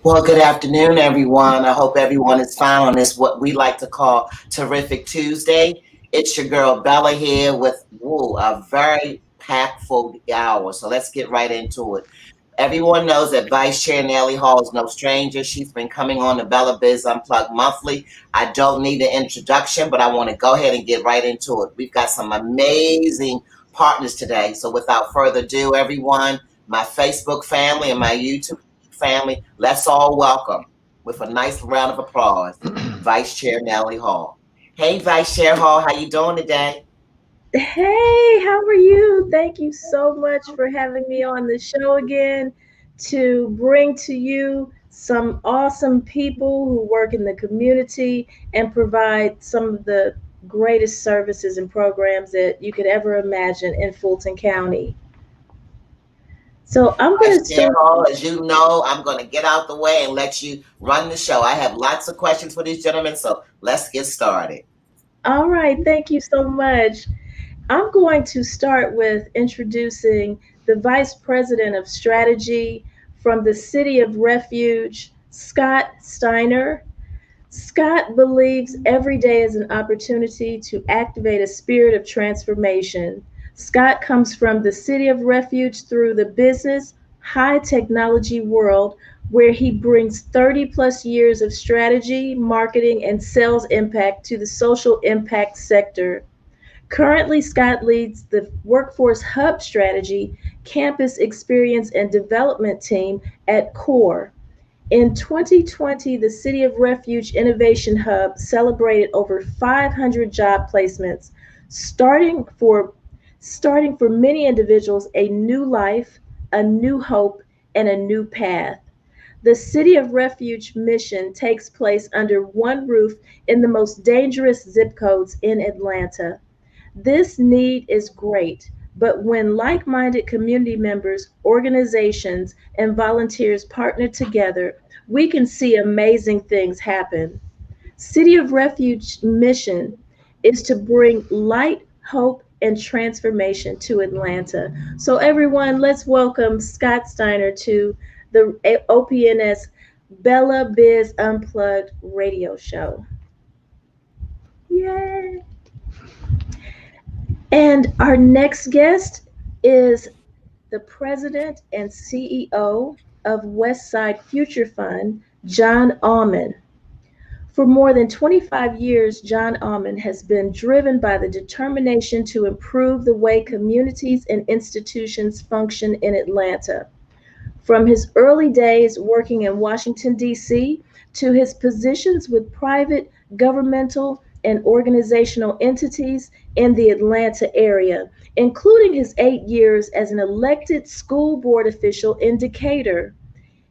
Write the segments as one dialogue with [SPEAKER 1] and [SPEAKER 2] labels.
[SPEAKER 1] Well, good afternoon, everyone. I hope everyone is fine on this, what we like to call Terrific Tuesday. It's your girl Bella here with a very packed full hour. So let's get right into it. Everyone knows that Vice Chair Natalie Hall is no stranger. She's been coming on the Bella Biz Unplugged monthly. I don't need an introduction, but I want to go ahead and get right into it. We've got some amazing partners today. So without further ado, everyone, my Facebook family and my YouTube family, let's all welcome with a nice round of applause, Vice Chair Natalie Hall. Hey, Vice Chair Hall, how you doing today?
[SPEAKER 2] Hey, how are you? Thank you so much for having me on the show again to bring to you some awesome people who work in the community and provide some of the greatest services and programs that you could ever imagine in Fulton County. So I'm going
[SPEAKER 1] Vice
[SPEAKER 2] to
[SPEAKER 1] Chair
[SPEAKER 2] start.
[SPEAKER 1] Hall, as you know, I'm going to get out the way and let you run the show. I have lots of questions for these gentlemen, so let's get started.
[SPEAKER 2] All right, thank you so much. I'm going to start with introducing the Vice President of Strategy from the City of Refuge, Scott Steiner. Scott believes every day is an opportunity to activate a spirit of transformation. Scott comes from the City of Refuge through the business, high technology world where he brings 30 plus years of strategy, marketing, and sales impact to the social impact sector. Currently, Scott leads the Workforce Hub Strategy, Campus Experience and Development Team at CORE. In 2020, the City of Refuge Innovation Hub celebrated over 500 job placements, starting for starting for many individuals a new life, a new hope, and a new path. The City of Refuge mission takes place under one roof in the most dangerous zip codes in Atlanta. This need is great, but when like minded community members, organizations, and volunteers partner together, we can see amazing things happen. City of Refuge mission is to bring light, hope, and transformation to Atlanta. So, everyone, let's welcome Scott Steiner to the OPNS Bella Biz Unplugged radio show. Yay! And our next guest is the president and CEO of Westside Future Fund, John Allman. For more than 25 years, John Allman has been driven by the determination to improve the way communities and institutions function in Atlanta. From his early days working in Washington, D.C., to his positions with private, governmental, and organizational entities in the Atlanta area, including his 8 years as an elected school board official in Decatur.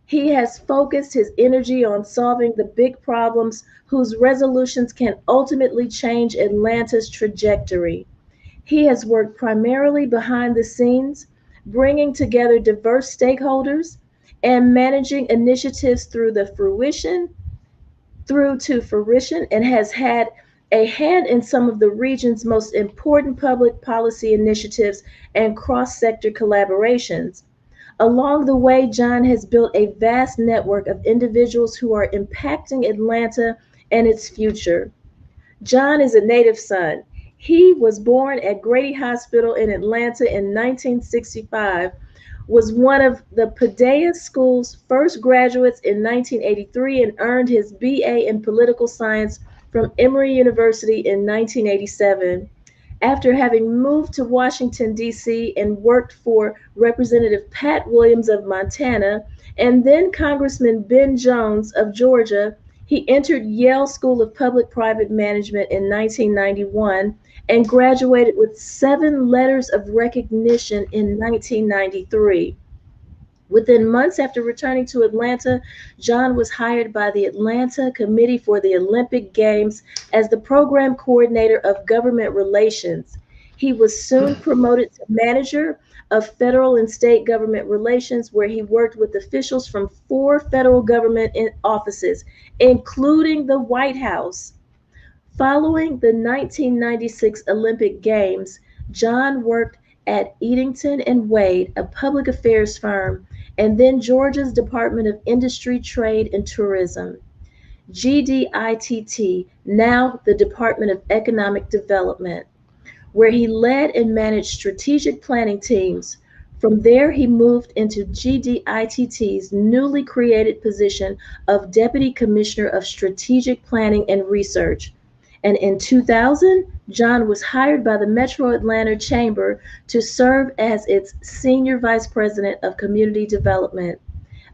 [SPEAKER 2] He has focused his energy on solving the big problems whose resolutions can ultimately change Atlanta's trajectory. He has worked primarily behind the scenes, bringing together diverse stakeholders and managing initiatives through to fruition and has had a hand in some of the region's most important public policy initiatives and cross-sector collaborations. Along the way, John has built a vast network of individuals who are impacting Atlanta and its future. John is a native son. He was born at Grady Hospital in Atlanta in 1965, was one of the Padilla School's first graduates in 1983, and earned his BA in political science from Emory University in 1987. After having moved to Washington, D.C., and worked for Representative Pat Williams of Montana and then Congressman Ben Jones of Georgia, he entered Yale School of Public Private Management in 1991 and graduated with 7 letters of recognition in 1993. Within months after returning to Atlanta, John was hired by the Atlanta Committee for the Olympic Games as the program coordinator of government relations. He was soon promoted to manager of federal and state government relations, where he worked with officials from 4 federal government offices, including the White House. Following the 1996 Olympic Games, John worked at Eddington and Wade, a public affairs firm, and then Georgia's Department of Industry, Trade, and Tourism, GDITT, now the Department of Economic Development, where he led and managed strategic planning teams. From there, he moved into GDITT's newly created position of Deputy Commissioner of Strategic Planning and Research. And in 2000, John was hired by the Metro Atlanta Chamber to serve as its Senior Vice President of Community Development.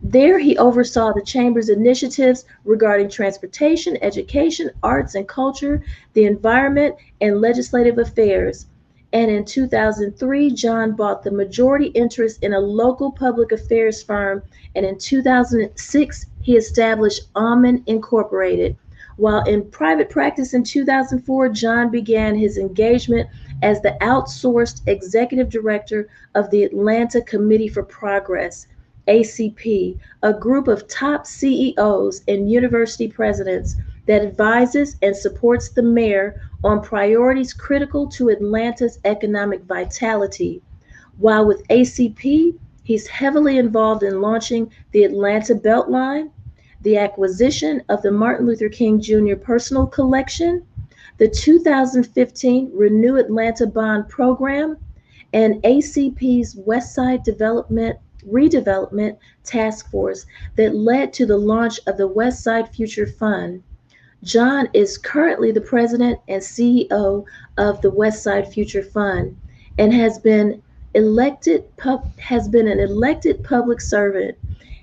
[SPEAKER 2] There, he oversaw the Chamber's initiatives regarding transportation, education, arts and culture, the environment, and legislative affairs. And in 2003, John bought the majority interest in a local public affairs firm, and in 2006, he established Almond Incorporated. While in private practice in 2004, John began his engagement as the outsourced executive director of the Atlanta Committee for Progress, ACP, a group of top CEOs and university presidents that advises and supports the mayor on priorities critical to Atlanta's economic vitality. While with ACP, he's heavily involved in launching the Atlanta Beltline, the acquisition of the Martin Luther King Jr. Personal Collection, the 2015 Renew Atlanta Bond Program, and ACP's Westside Development Redevelopment Task Force that led to the launch of the Westside Future Fund. John is currently the president and CEO of the Westside Future Fund and has been an elected public servant.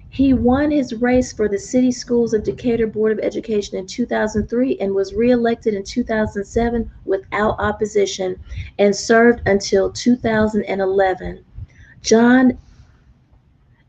[SPEAKER 2] He won his race for the City Schools of Decatur Board of Education in 2003 and was reelected in 2007 without opposition and served until 2011. John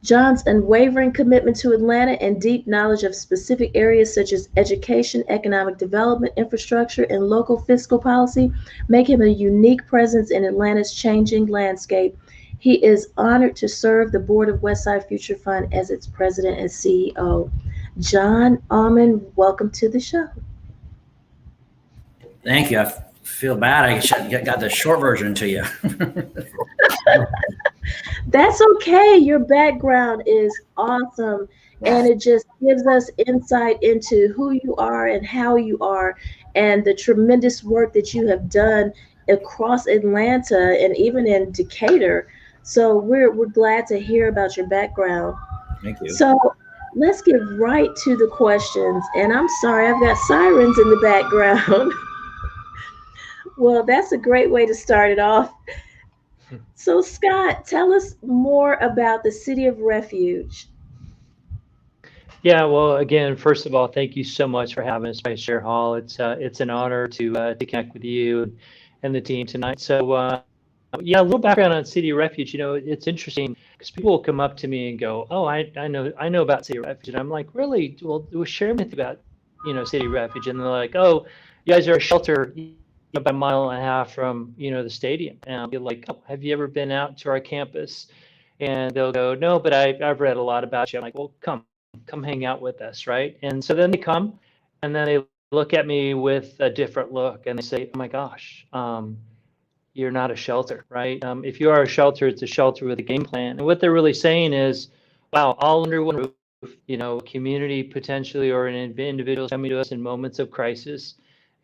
[SPEAKER 2] John's unwavering commitment to Atlanta and deep knowledge of specific areas such as education, economic development, infrastructure, and local fiscal policy make him a unique presence in Atlanta's changing landscape. He is honored to serve the board of Westside Future Fund as its president and CEO. John Almond, welcome to the show.
[SPEAKER 3] Thank you. I feel bad. I got the short version to you.
[SPEAKER 2] That's okay. Your background is awesome. And it just gives us insight into who you are and how you are and the tremendous work that you have done across Atlanta and even in Decatur. So we're glad to hear about your background.
[SPEAKER 3] Thank you.
[SPEAKER 2] So let's get right to the questions. And I'm sorry, I've got sirens in the background. Well, that's a great way to start it off. So, Scott, tell us more about the City of Refuge.
[SPEAKER 4] Yeah, well, again, first of all, thank you so much for having us, Vice Chair Hall. It's an honor to connect with you and the team tonight. So, yeah, a little background on City of Refuge. You know, it's interesting because people will come up to me and go, "Oh, I know about City of Refuge," and I'm like, "Really? Well, share with me about City of Refuge." And they're like, "Oh, you guys are a shelter about a mile and a half from the stadium." And I'll be like, "Oh, have you ever been out to our campus?" And they'll go, "No, but I've read a lot about you." I'm like, "Well, come hang out with us," right? And so then they come, and then they look at me with a different look, and they say, "Oh my gosh, you're not a shelter, right? If you are a shelter, it's a shelter with a game plan." And what they're really saying is, "Wow, all under one roof, community potentially or an individual coming to us in moments of crisis."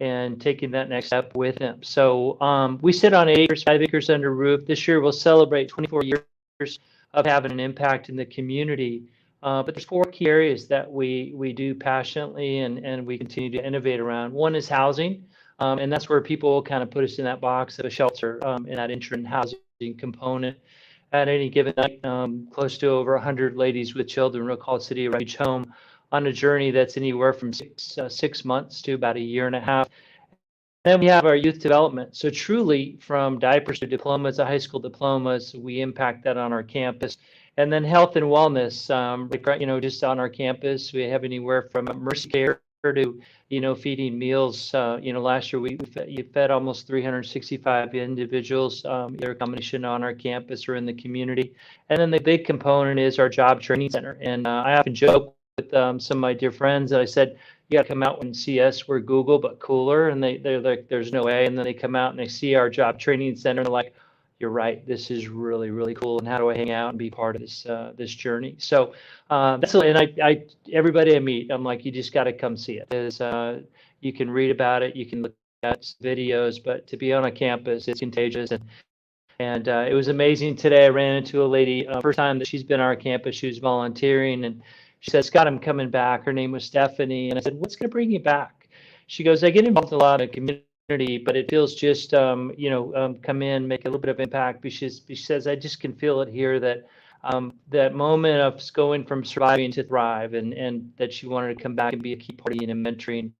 [SPEAKER 4] And taking that next step with them. So we sit on 5 acres under roof. This year we'll celebrate 24 years of having an impact in the community. But there's 4 key areas that we do passionately and we continue to innovate around. One is housing, and that's where people will kind of put us in that box of a shelter in that interim housing component. At any given night, close to over 100 ladies with children will call City of Refuge home on a journey that's anywhere from 6 months to about a year and a half. Then we have our youth development. So truly, from diapers to diplomas, to high school diplomas, we impact that on our campus. And then health and wellness, just on our campus, we have anywhere from Mercy Care to, feeding meals. Last year we fed almost 365 individuals, either a combination on our campus or in the community. And then the big component is our job training center. And I often joke with some of my dear friends that I said, "You got to come out and see us. We're Google, but cooler." And they're like, "There's no way." And then they come out and they see our job training center and they're like, you're right. This is really, really cool. And how do I hang out and be part of this journey? So that's and everybody I meet, I'm like, you just got to come see it. Because you can read about it, you can look at videos, but to be on a campus, it's contagious. And it was amazing today. I ran into a lady, first time that she's been on our campus. She was volunteering, and she said, "Scott, I'm coming back." Her name was Stephanie, and I said, "What's going to bring you back?" She goes, "I get involved in a lot of community, but it feels just, come in, make a little bit of impact." But she says, "I just can feel it here that that moment of going from surviving to thrive, and that she wanted to come back and be a key party in a mentoring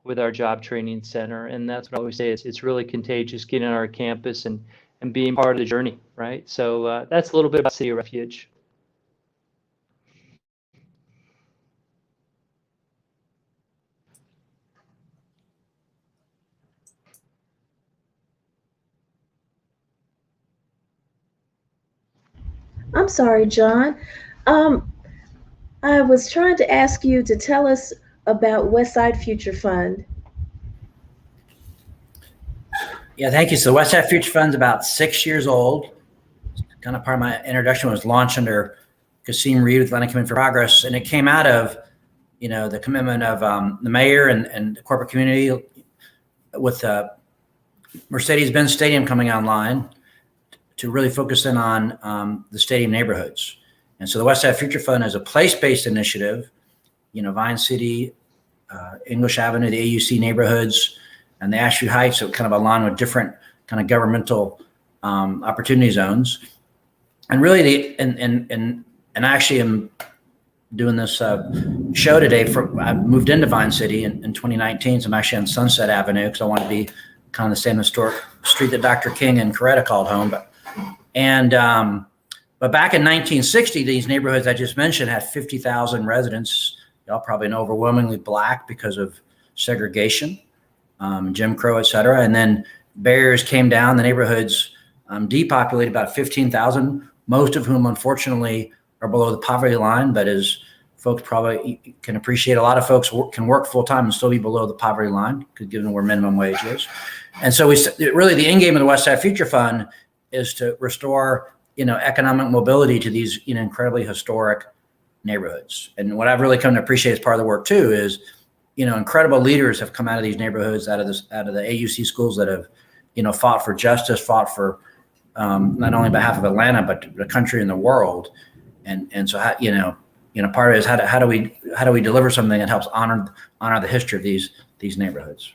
[SPEAKER 4] with our job training center." And that's what I always say. It's really contagious getting on our campus and being part of the journey, right? So that's a little bit about City of Refuge.
[SPEAKER 2] I'm sorry, John. Um, I was trying to ask you to tell us about Westside Future Fund.
[SPEAKER 3] Yeah, thank you. So the Westside Future Fund's about 6 years old. Kind of part of my introduction was launched under Kasim Reed with Atlanta Commitment for Progress, and it came out of, the commitment of the mayor and the corporate community with Mercedes-Benz Stadium coming online to really focus in on the stadium neighborhoods. And so the Westside Future Fund is a place-based initiative, Vine City, English Avenue, the AUC neighborhoods, and the Asheville Heights, so kind of align with different kind of governmental opportunity zones. And really, and I actually am doing this show today. I moved into Vine City in 2019, so I'm actually on Sunset Avenue because I want to be kind of the same historic street that Dr. King and Coretta called home. But back in 1960, these neighborhoods I just mentioned had 50,000 residents. Y'all probably know, overwhelmingly Black because of segregation, Jim Crow, et cetera. And then barriers came down. The neighborhoods depopulated about 15,000, most of whom, unfortunately, are below the poverty line. But as folks probably can appreciate, a lot of folks can work full time and still be below the poverty line, given where minimum wage is. And so really the end game of the Westside Future Fund is to restore, economic mobility to these, incredibly historic neighborhoods. And what I've really come to appreciate as part of the work too is, incredible leaders have come out of these neighborhoods, out of the AUC schools that have, fought for justice, fought for not only on behalf of Atlanta but the country and the world. And so part of it is how do we deliver something that helps honor the history of these neighborhoods.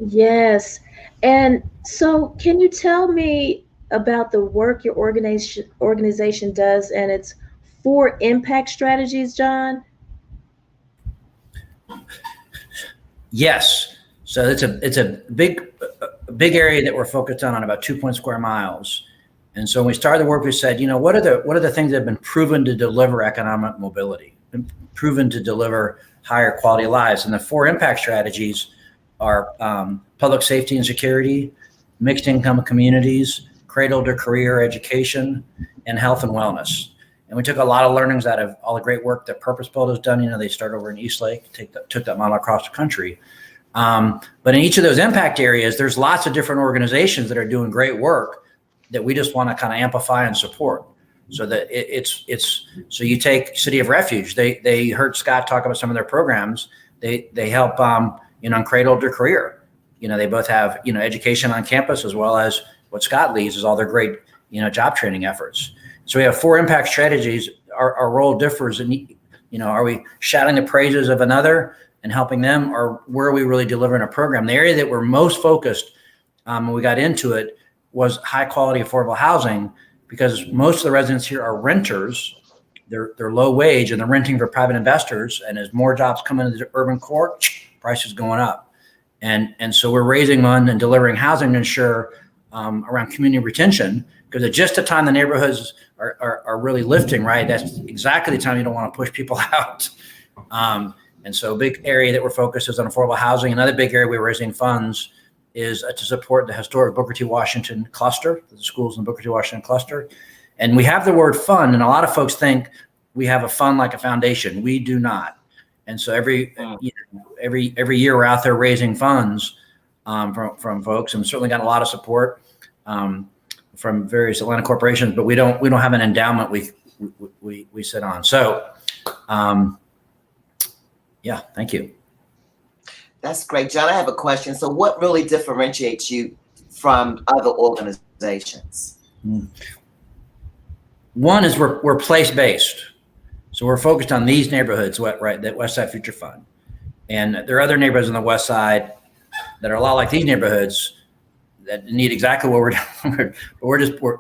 [SPEAKER 2] Yes. And so, can you tell me about the work your organization does and its 4 impact strategies, John?
[SPEAKER 3] Yes. So it's a big area that we're focused on about 2 square miles. And so when we started the work, we said, what are the things that have been proven to deliver economic mobility, been proven to deliver higher quality lives? And the 4 impact strategies are public safety and security, mixed income communities, cradle to career education, and health and wellness. And we took a lot of learnings out of all the great work that Purpose Built has done. They start over in Eastlake, took that model across the country. But in each of those impact areas, there's lots of different organizations that are doing great work that we just want to kind of amplify and support. So that so you take City of Refuge. They heard Scott talk about some of their programs. They help on cradle to career. They both have education on campus, as well as what Scott leads is all their great job training efforts. So we have 4 impact strategies. Our role differs in, are we shouting the praises of another and helping them, or where are we really delivering a program? The area that we're most focused when we got into it was high quality affordable housing, because most of the residents here are renters. They're low wage and they're renting for private investors. And as more jobs come into the urban core, prices going up. And so we're raising money and delivering housing to ensure around community retention, because at just the time the neighborhoods are really lifting, right? That's exactly the time you don't want to push people out. And so a big area that we're focused is on affordable housing. Another big area we're raising funds is to support the historic Booker T. Washington cluster, the schools in the Booker T. Washington cluster. And we have the word fund, and a lot of folks think we have a fund like a foundation. We do not. And so every year we're out there raising funds from folks, and certainly got a lot of support from various Atlanta corporations. But we don't have an endowment we sit on. So, yeah, thank you.
[SPEAKER 1] That's great, John. I have a question. So, what really differentiates you from other organizations?
[SPEAKER 3] One is we're place-based. So we're focused on these neighborhoods, right? That Westside Future Fund. And there are other neighborhoods on the West Side that are a lot like these neighborhoods that need exactly what we're doing.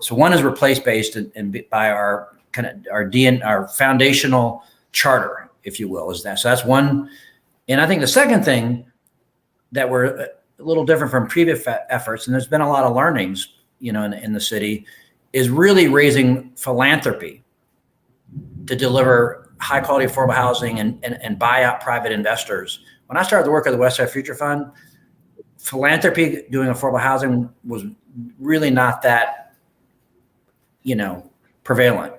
[SPEAKER 3] So one is we're place-based and by our kind of our foundational charter, if you will, is that. So that's one. And I think the second thing that we're a little different from previous efforts, and there's been a lot of learnings, in the city, is really raising philanthropy to deliver high quality affordable housing and buy out private investors. When I started the work of the Westside Future Fund, philanthropy doing affordable housing was really not that, prevalent.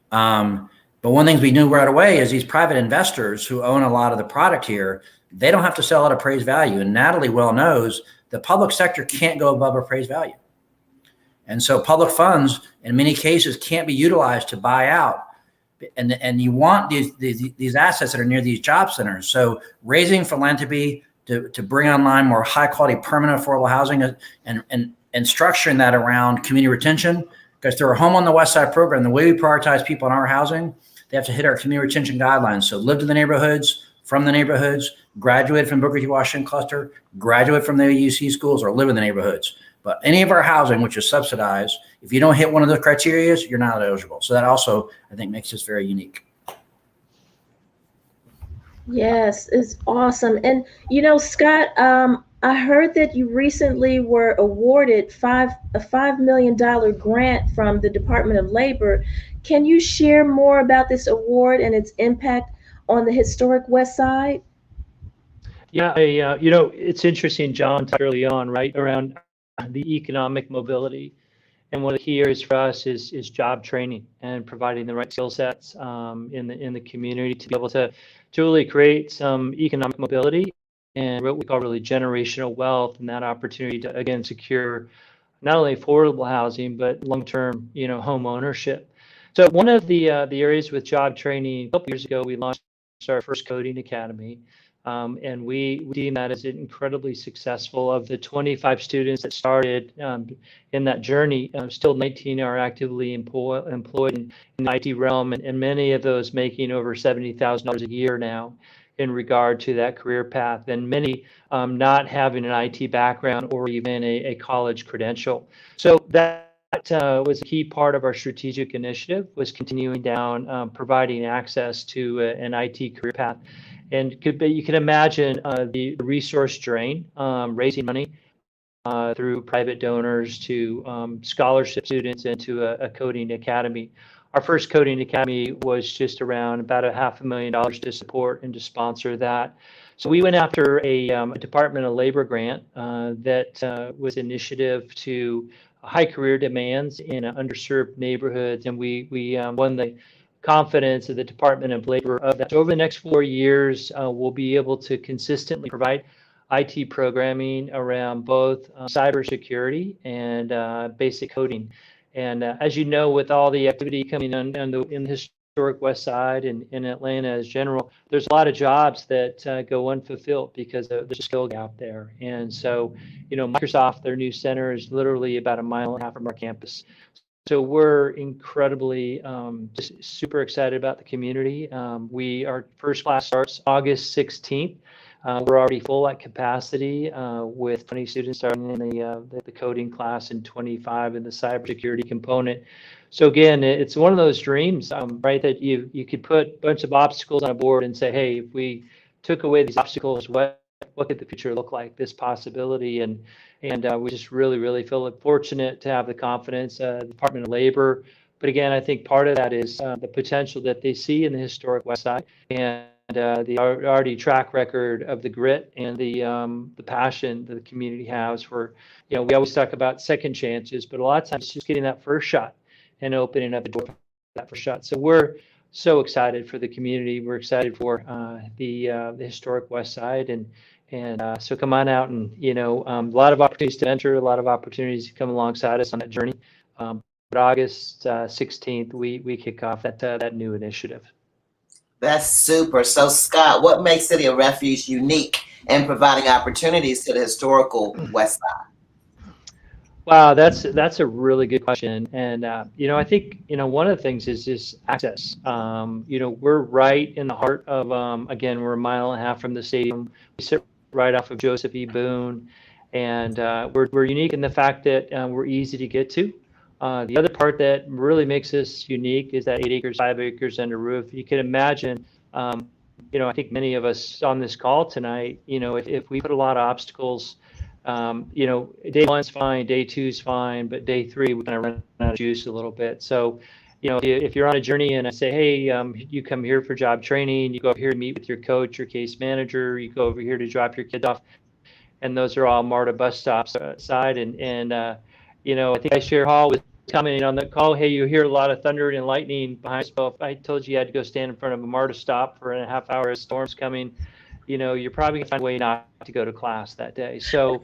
[SPEAKER 3] But one thing we knew right away is these private investors who own a lot of the product here, they don't have to sell at appraised value. And Natalie well knows the public sector can't go above appraised value. And so public funds in many cases can't be utilized to buy out. And you want these assets that are near these job centers. So raising philanthropy to bring online more high quality permanent affordable housing and structuring that around community retention, because through our Home on the West Side program, the way we prioritize people in our housing, they have to hit our community retention guidelines. So lived in the neighborhoods, from the neighborhoods, graduated from Booker T. Washington cluster, graduate from the UC schools, or live in the neighborhoods. But any of our housing, which is subsidized, if you don't hit one of those criteria, you're not eligible. So that also, I think, makes us very unique.
[SPEAKER 2] Yes, it's awesome. And Scott, I heard that you recently were awarded a $5 million grant from the Department of Labor. Can you share more about this award and its impact on the historic West Side?
[SPEAKER 4] Yeah, it's interesting, John, talked early on, right, around the economic mobility. And one of the key areas for us is job training and providing the right skill sets in the community to be able to really create some economic mobility and what we call really generational wealth, and that opportunity to again secure not only affordable housing but long-term home ownership. So one of the areas with job training, a couple years ago we launched our first coding academy. And we deem that as incredibly successful. Of the 25 students that started in that journey, still 19 are actively employed in the IT realm, and many of those making over $70,000 a year now in regard to that career path, and many not having an IT background or even a college credential. So that was a key part of our strategic initiative, was continuing down providing access to an IT career path. And you can imagine the resource drain, raising money through private donors to scholarship students into a coding academy. Our first coding academy was just around about $500,000 to support and to sponsor that. So we went after a Department of Labor grant that was initiative to high career demands in underserved neighborhoods, and we won the confidence of the Department of Labor of that. So over the next 4 years, we'll be able to consistently provide IT programming around both cybersecurity and basic coding. And as you know, with all the activity coming in the historic West Side and in Atlanta as general, there's a lot of jobs that go unfulfilled because there's a skill gap there. And so, Microsoft, their new center is literally about 1.5 miles from our campus. So we're incredibly just super excited about the community. Our first class starts August 16th. We're already full at capacity with 20 students starting in the coding class and 25 in the cybersecurity component. So again, it's one of those dreams, right, that you could put a bunch of obstacles on a board and say, hey, if we took away these obstacles, what could the future look like, this possibility? And we just really feel fortunate to have the confidence of the Department of Labor. But again, I think part of that is the potential that they see in the historic West Side, and the already track record of the grit and the passion that the community has for, we always talk about second chances, but a lot of times it's just getting that first shot and opening up the door for that first shot. So we're so excited for the community. We're excited for the historic West Side, and And so come on out, and a lot of opportunities to enter, a lot of opportunities to come alongside us on that journey. But August 16th, we kick off that new initiative.
[SPEAKER 1] That's super. So, Scott, what makes City of Refuge unique in providing opportunities to the historical West Side?
[SPEAKER 4] Wow, that's a really good question, and I think one of the things is just access. We're right in the heart of again, we're a mile and a half from the stadium. We sit right off of Joseph E. Boone, and we're unique in the fact that we're easy to get to. The other part that really makes us unique is that 8 acres, 5 acres under roof. You can imagine. I think many of us on this call tonight, if we put a lot of obstacles. Day one's fine, day two's fine, but day three we're gonna run out of juice a little bit. So, if you're on a journey and I say, hey, you come here for job training, you go over here to meet with your coach, your case manager, you go over here to drop your kids off, and those are all MARTA bus stops side. I think I share Hall was commenting on the call. Hey, you hear a lot of thunder and lightning behind us. Well, if I told you had to go stand in front of a MARTA stop for a half hour as storm's coming, you're probably gonna find a way not to go to class that day. So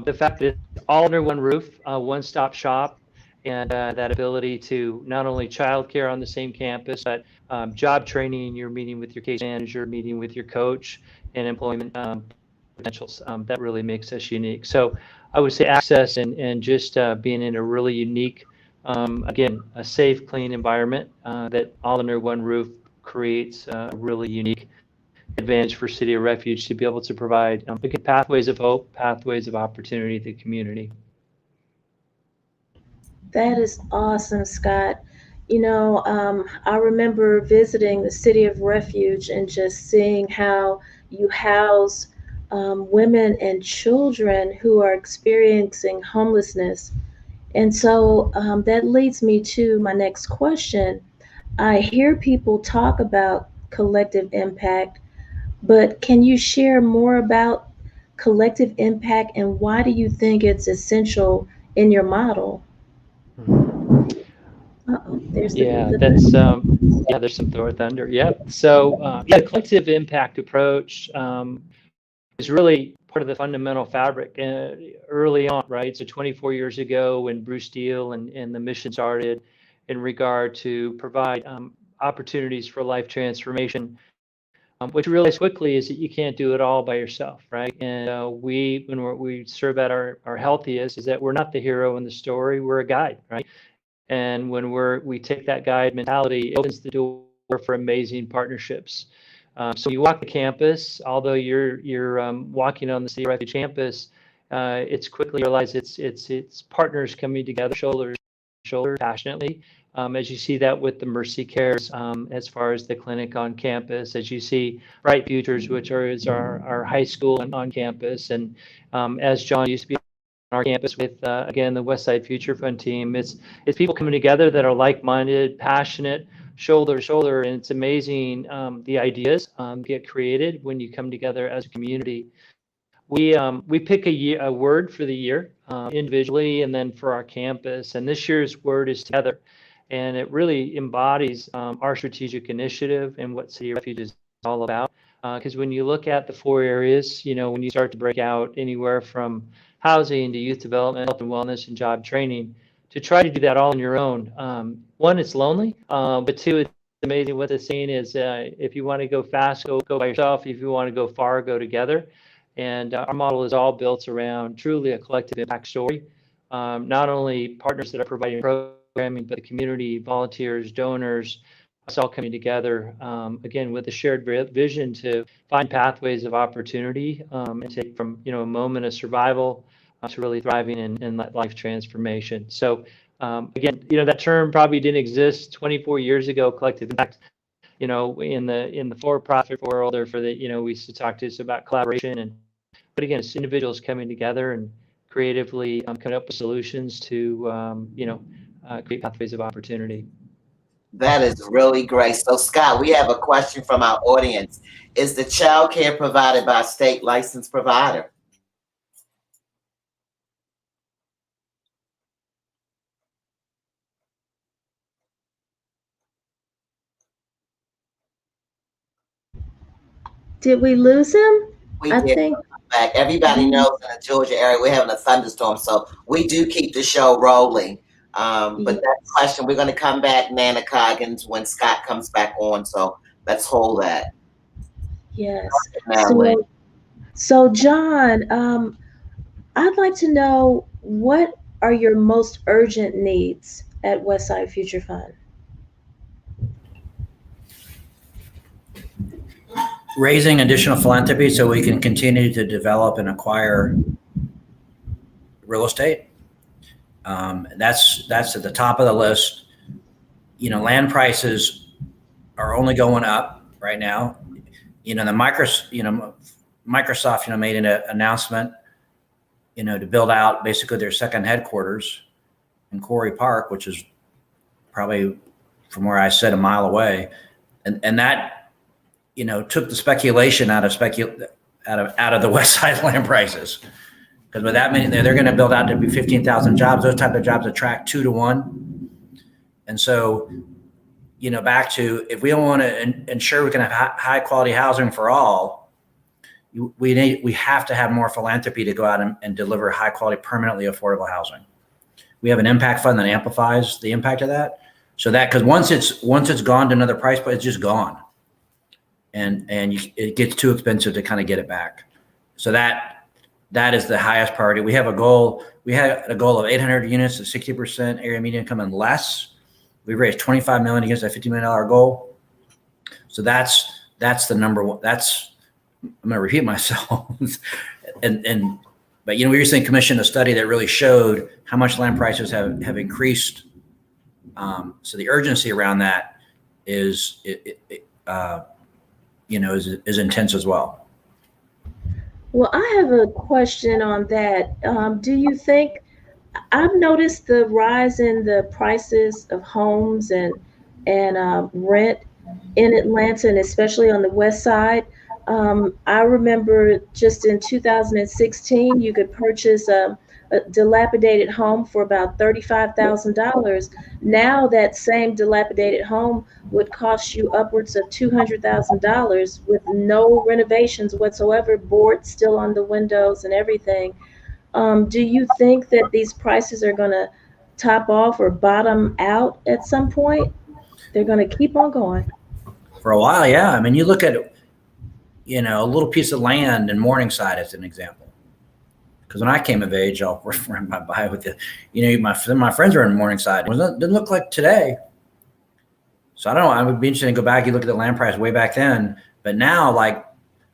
[SPEAKER 4] the fact that it's all under one roof, one-stop shop, and that ability to not only childcare on the same campus, but job training, you're meeting with your case manager, meeting with your coach, and employment potentials. That really makes us unique. So I would say access and just being in a really unique, again, a safe, clean environment that all under one roof creates a really unique advantage for City of Refuge to be able to provide pathways of hope, pathways of opportunity to the community.
[SPEAKER 2] That is awesome, Scott. I remember visiting the City of Refuge and just seeing how you house women and children who are experiencing homelessness. And so that leads me to my next question. I hear people talk about collective impact, but can you share more about collective impact and why do you think it's essential in your model? Uh-oh, there's
[SPEAKER 4] Yeah,
[SPEAKER 2] the
[SPEAKER 4] that's there's some Thor thunder. Yep. So the collective impact approach is really part of the fundamental fabric early on, right? So 24 years ago, when Bruce Deal and the mission started in regard to provide opportunities for life transformation. What you realize quickly is that you can't do it all by yourself, right? And we serve at our healthiest, is that we're not the hero in the story, we're a guide, right? And when we take that guide mentality, it opens the door for amazing partnerships. So you walk the campus, although you're walking on the City Refuge campus, it's quickly realized it's partners coming together, shoulder to shoulder, passionately. As you see that with the Mercy Cares, as far as the clinic on campus, as you see Bright Futures, which is our high school on campus, and as John used to be on our campus with again the Westside Future Fund team, it's people coming together that are like-minded, passionate, shoulder to shoulder, and it's amazing the ideas get created when you come together as a community. We pick a word for the year individually, and then for our campus. And this year's word is together, and it really embodies our strategic initiative and what City Refuge is all about. Because when you look at the four areas, when you start to break out anywhere from housing to youth development, health and wellness, and job training, to try to do that all on your own, one, it's lonely, but two, it's amazing. What the saying is, if you want to go fast, go by yourself. If you want to go far, go together. And our model is all built around truly a collective impact story. Not only partners that are providing programming, but the community, volunteers, donors, us all coming together, again, with a shared vision to find pathways of opportunity and take from, a moment of survival to really thriving in life transformation. So again, that term probably didn't exist 24 years ago, collective impact. In the for-profit world, or for the, we used to talk to us about collaboration, but again, it's individuals coming together and creatively coming up with solutions to create pathways of opportunity.
[SPEAKER 1] That is really great. So, Scott, we have a question from our audience. Is the child care provided by a state licensed provider?
[SPEAKER 2] Did we lose him?
[SPEAKER 1] We
[SPEAKER 2] I
[SPEAKER 1] did.
[SPEAKER 2] think
[SPEAKER 1] back. Everybody knows in the Georgia area we're having a thunderstorm, so we do keep the show rolling. But
[SPEAKER 2] Yes.
[SPEAKER 1] that question, we're going to come back, Nana Coggins, when Scott comes back on. So let's hold that.
[SPEAKER 2] Yes.
[SPEAKER 1] Natalie.
[SPEAKER 2] So John, I'd like to know, what are your most urgent needs at Westside Future Fund?
[SPEAKER 3] Raising additional philanthropy so we can continue to develop and acquire real estate. That's at the top of the list. Land prices are only going up right now. Microsoft, made an announcement, to build out basically their second headquarters in Quarry Park, which is probably from where I sit a mile away, and that took the speculation out of the West Side land prices, because with that many, they're going to build out to be 15,000 jobs. Those type of jobs attract 2 to 1, and so back to, if we don't want to ensure we can have high quality housing for all, we have to have more philanthropy to go out and deliver high quality, permanently affordable housing. We have an impact fund that amplifies the impact of that. So that, because once it's gone to another price point, it's just gone, and it gets too expensive to kind of get it back. So that is the highest priority. We have a goal. We had a goal of 800 units at 60% area median income and less. We raised $25 million against that $50 million goal. So that's the number one. I'm going to repeat myself. But we recently commissioned a study that really showed how much land prices have increased. So the urgency around that is intense as well.
[SPEAKER 2] Well, I have a question on that. Do you think, I've noticed the rise in the prices of homes and rent in Atlanta, and especially on the West Side. I remember just in 2016, you could purchase a dilapidated home for about $35,000. Now that same dilapidated home would cost you upwards of $200,000 with no renovations whatsoever, boards still on the windows and everything. Do you think that these prices are going to top off or bottom out at some point? They're going to keep on going.
[SPEAKER 3] For a while, yeah. I mean, you look at, a little piece of land in Morningside as an example. Because when I came of age, I'll run by with you. My friends are in Morningside. It didn't look like today. So I don't know. I would be interested to go back. You look at the land price way back then, but now, like, a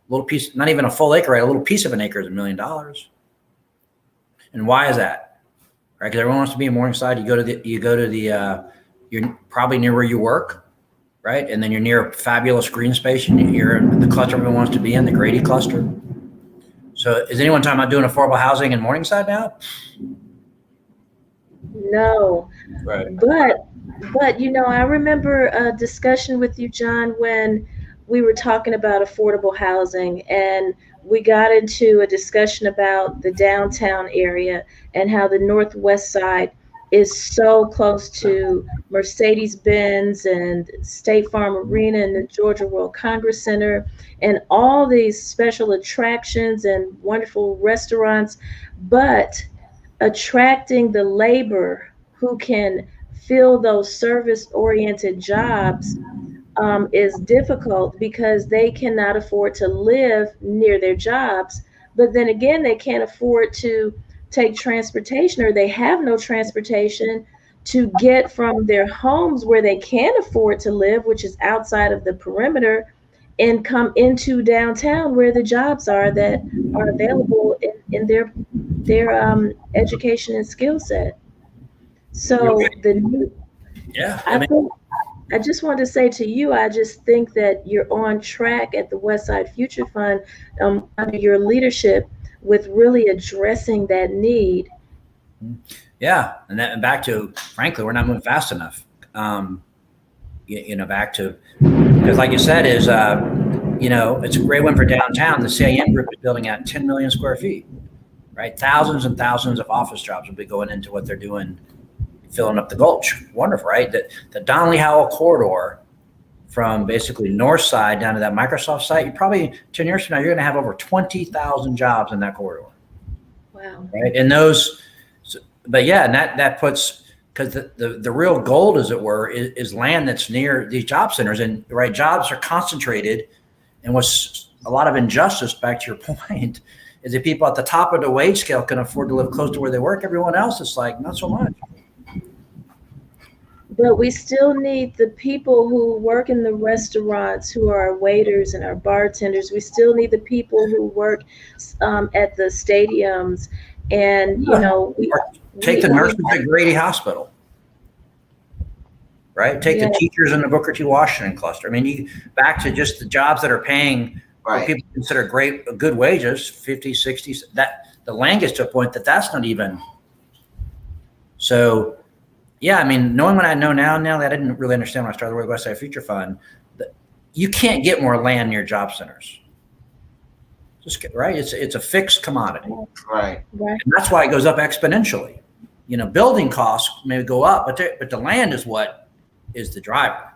[SPEAKER 3] little piece, not even a full acre, right? A little piece of an acre is $1 million. And why is that? Right? Because everyone wants to be in Morningside. You go to the you're probably near where you work, right? And then you're near a fabulous green space. You're in the cluster everyone wants to be in, the Grady cluster. So is anyone talking about doing affordable housing in Morningside now?
[SPEAKER 2] No.
[SPEAKER 3] Right.
[SPEAKER 2] But I remember a discussion with you, John, when we were talking about affordable housing, and we got into a discussion about the downtown area and how the Northwest Side is so close to Mercedes-Benz and State Farm Arena and the Georgia World Congress Center and all these special attractions and wonderful restaurants, but attracting the labor who can fill those service-oriented jobs is difficult because they cannot afford to live near their jobs. But then again, they can't afford to take transportation, or they have no transportation to get from their homes where they can afford to live, which is outside of the perimeter, and come into downtown where the jobs are that are available in their education and skill set. So I just want to say to you, I just think that you're on track at the Westside Future Fund under your leadership with really addressing that need.
[SPEAKER 3] Yeah, and back to, frankly, we're not moving fast enough. Back to, because like you said, it's a great one for downtown. The CIM group is building out 10 million square feet, right? Thousands and thousands of office jobs will be going into what they're doing, filling up the Gulch. Wonderful, right? The Donnelly Howell corridor from basically north side down to that Microsoft site, you probably 10 years from now, you're going to have over 20,000 jobs in that corridor.
[SPEAKER 2] Wow.
[SPEAKER 3] Right. And those, but yeah, and that puts, because the real gold, as it were, is land that's near these job centers, and right, jobs are concentrated. And what's a lot of injustice, back to your point, is that people at the top of the wage scale can afford to live close to where they work. Everyone else is like, not so much.
[SPEAKER 2] But we still need the people who work in the restaurants, who are waiters and our bartenders. We still need the people who work at the stadiums. And, you know,
[SPEAKER 3] take the nurses at Grady Hospital, right? Take the teachers in the Booker T. Washington cluster. I mean, you back to just the jobs that are paying what people consider good wages, 50, 60, that the land gets to a point that's not even. So, yeah, I mean, knowing what I know now that I didn't really understand when I started the Westside Future Fund, that you can't get more land near job centers. Right? It's a fixed commodity.
[SPEAKER 1] Right.
[SPEAKER 3] And that's why it goes up exponentially. You know, building costs may go up, but the land is what is the driver.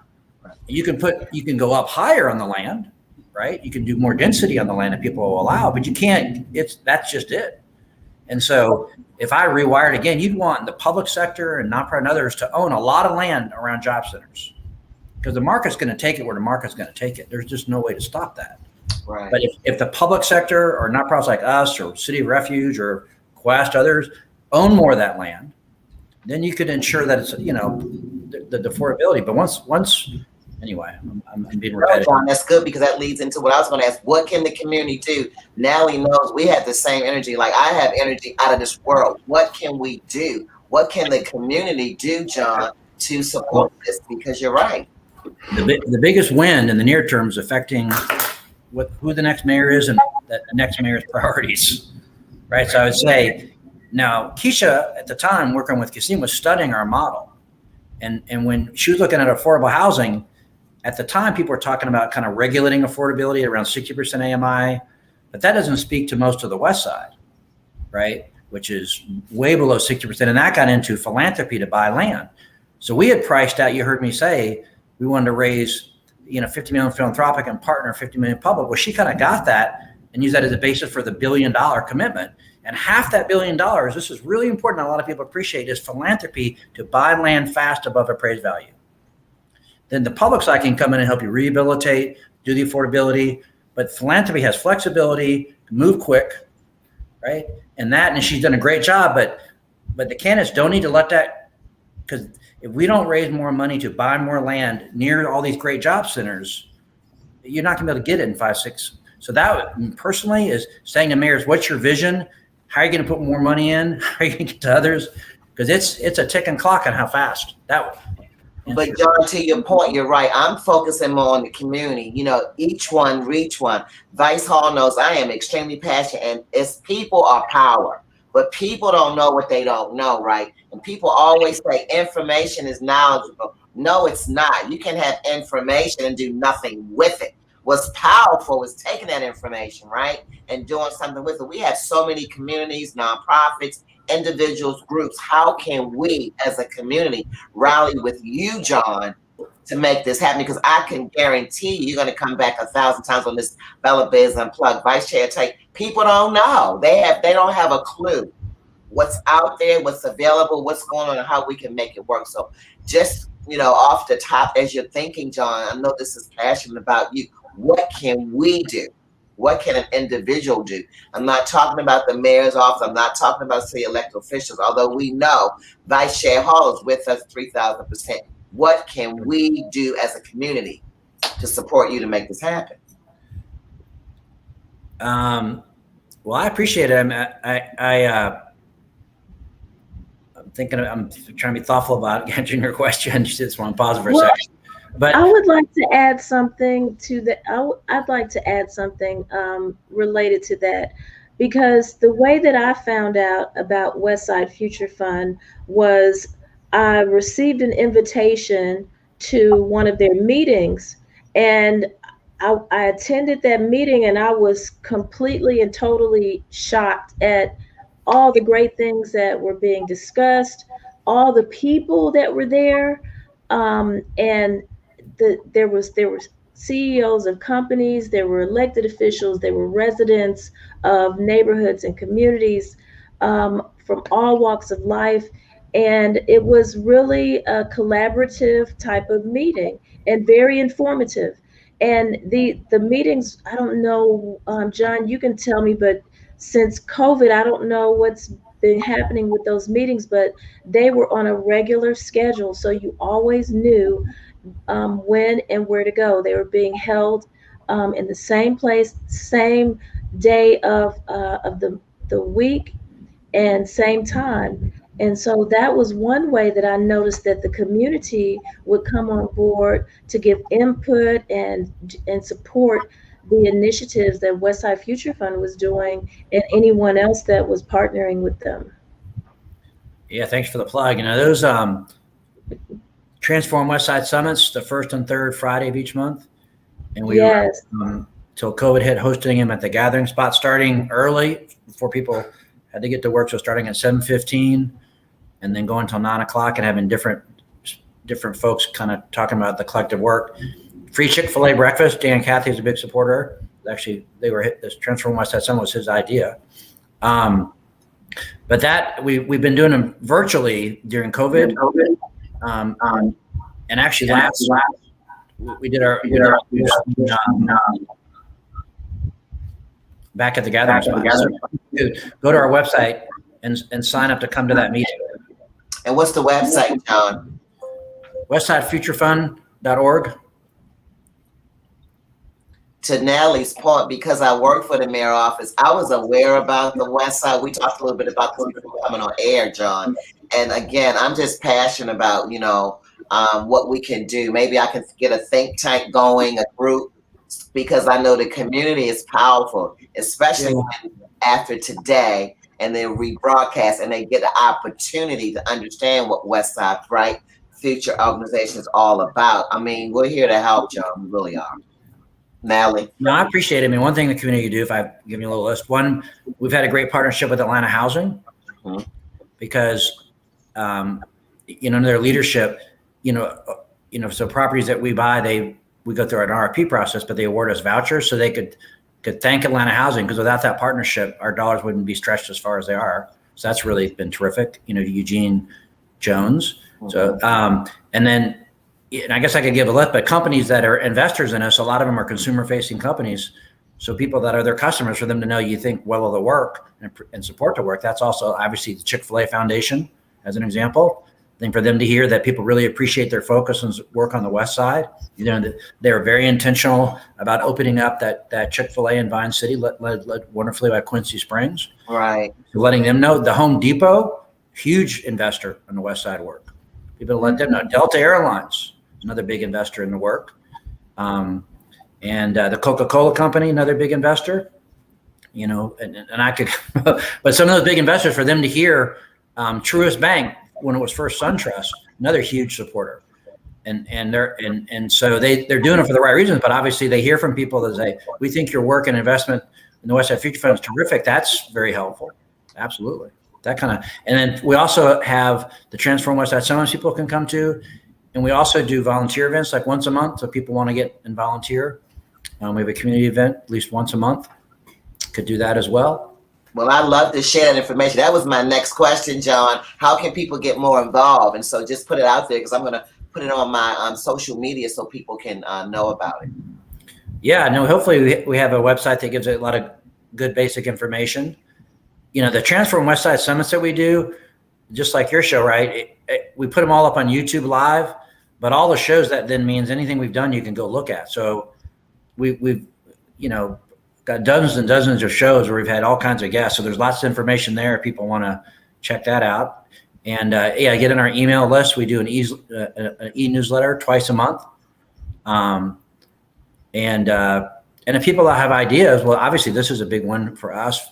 [SPEAKER 3] You can go up higher on the land, right? You can do more density on the land that people will allow, but you can't. That's just it. And so, if I rewired again, you'd want the public sector and nonprofit and others to own a lot of land around job centers, because the market's going to take it where the market's going to take it. There's just no way to stop that.
[SPEAKER 1] Right.
[SPEAKER 3] But if the public sector or nonprofits like us or City of Refuge or Quest, others own more of that land, then you could ensure that it's, you know, the affordability. But once anyway, I'm being repetitive.
[SPEAKER 1] John, that's good, because that leads into what I was going to ask. What can the community do? Natalie knows we have the same energy. Like, I have energy out of this world. What can we do? What can the community do, John, to support this? Because you're right.
[SPEAKER 3] The biggest win in the near term is affecting who the next mayor is and the next mayor's priorities, right? So I would say, now Keisha at the time working with Kasim was studying our model, and when she was looking at affordable housing, at the time people were talking about kind of regulating affordability around 60% AMI, but that doesn't speak to most of the West Side, right? Which is way below 60%, and that got into philanthropy to buy land. So we had priced out, you heard me say, we wanted to raise, you know, 50 million philanthropic and partner 50 million public. Well, she kind of got that and used that as a basis for the $1 billion commitment. And half that $1 billion, this is really important, a lot of people appreciate, is philanthropy to buy land fast above appraised value. Then the public side can come in and help you rehabilitate, do the affordability, but philanthropy has flexibility, move quick, right? And she's done a great job, but the candidates don't need to let that, because if we don't raise more money to buy more land near all these great job centers, you're not gonna be able to get it in 5, 6. So that personally is saying to mayors, what's your vision? How are you gonna put more money in? How are you gonna get to others? Because it's a ticking clock on how fast that.
[SPEAKER 1] But John, to your point, you're right. I'm focusing more on the community. You know, each one reach one. Vice Hall knows I am extremely passionate, and it's people are power. But people don't know what they don't know, right? And people always say information is knowledgeable. No, it's not. You can have information and do nothing with it. What's powerful is taking that information, right, and doing something with it. We have so many communities, nonprofits, individuals, groups. How can we as a community rally with you, John, to make this happen? Because I can guarantee you're going to come back 1,000 times on this Bella Biz Unplugged. Vice Chair Tate, people don't know. They don't have a clue what's out there, what's available, what's going on, and how we can make it work. So just, you know, off the top, as you're thinking, John, I know this is passionate about you. What can we do? What can an individual do? I'm not talking about the mayor's office. I'm not talking about city elected officials, although we know Vice Chair Hall is with us 3,000%. What can we do as a community to support you to make this happen?
[SPEAKER 3] Well, I appreciate it. I'm thinking, I'm trying to be thoughtful about answering your question. Just want to pause for a second. But
[SPEAKER 2] I would like to add something to that. I'd like to add something related to that, because the way that I found out about Westside Future Fund was I received an invitation to one of their meetings, and I attended that meeting, and I was completely and totally shocked at all the great things that were being discussed, all the people that were there, and there were CEOs of companies, there were elected officials, there were residents of neighborhoods and communities from all walks of life. And it was really a collaborative type of meeting and very informative. And the meetings, I don't know, John, you can tell me, but since COVID, I don't know what's been happening with those meetings, but they were on a regular schedule. So you always knew when and where to go. They were being held in the same place, same day of the week, and same time. And so that was one way that I noticed that the community would come on board to give input and support the initiatives that Westside Future Fund was doing and anyone else that was partnering with them.
[SPEAKER 3] Yeah, thanks for the plug. Those Transform Westside Summits, the first and third Friday of each month. And we were, till COVID hit, hosting them at the gathering spot, starting early before people had to get to work. So starting at 7:15 and then going until 9 o'clock and having different folks kind of talking about the collective work. Free Chick-fil-A breakfast. Dan Cathy is a big supporter. Actually, this Transform Westside Summit was his idea. But that we've been doing them virtually during COVID. And actually we did our back at the gathering spot. So go to our website and sign up to come to that meeting.
[SPEAKER 1] And what's the website, John?
[SPEAKER 3] WestsideFutureFund.org.
[SPEAKER 1] To Natalie's point, because I work for the mayor office, I was aware about the West Side. We talked a little bit about this before coming on air, John. And again, I'm just passionate about, what we can do. Maybe I can get a think tank going, a group, because I know the community is powerful, especially after today, and then rebroadcast, and they get the opportunity to understand what Westside Bright Future Organization is all about. I mean, we're here to help, John. We really are. Natalie.
[SPEAKER 3] No, I appreciate it. I mean, one thing the community can do, if I give you a little list, one, we've had a great partnership with Atlanta Housing because, under their leadership, so properties that we buy, we go through an RFP process, but they award us vouchers so they could thank Atlanta Housing, because without that partnership, our dollars wouldn't be stretched as far as they are. So that's really been terrific. Eugene Jones. So, and then, and I guess I could give a list, but companies that are investors in us, a lot of them are consumer-facing companies. So people that are their customers, for them to know you think well of the work and support the work. That's also obviously the Chick-fil-A Foundation, as an example. I think for them to hear that people really appreciate their focus and work on the West Side. They're very intentional about opening up that Chick-fil-A in Vine City, led wonderfully by Quincy Springs.
[SPEAKER 1] Right.
[SPEAKER 3] So letting them know. The Home Depot, huge investor in the West Side work. People let them know. Delta Airlines, another big investor in the work. And the Coca-Cola Company, another big investor. And I could, but some of those big investors, for them to hear, Truist Bank, when it was first SunTrust, another huge supporter. And so they're doing it for the right reasons, but obviously they hear from people that say, we think your work and investment in the Westside Future Fund is terrific. That's very helpful. Absolutely. And then we also have the Transform Westside Summits people can come to. And we also do volunteer events like once a month. So people want to get and volunteer. We have a community event at least once a month. Could do that as well.
[SPEAKER 1] Well, I'd love to share that information. That was my next question, John. How can people get more involved? And so just put it out there, because I'm going to put it on my social media so people can know about it.
[SPEAKER 3] Yeah, no, hopefully we have a website that gives a lot of good basic information. The Transform Westside Summits that we do, just like your show, right? We put them all up on YouTube Live, but all the shows, that then means anything we've done, you can go look at. So we've got dozens and dozens of shows where we've had all kinds of guests. So there's lots of information there if people want to check that out. And get in our email list. We do an e-newsletter twice a month. And if people have ideas, well, obviously this is a big one for us.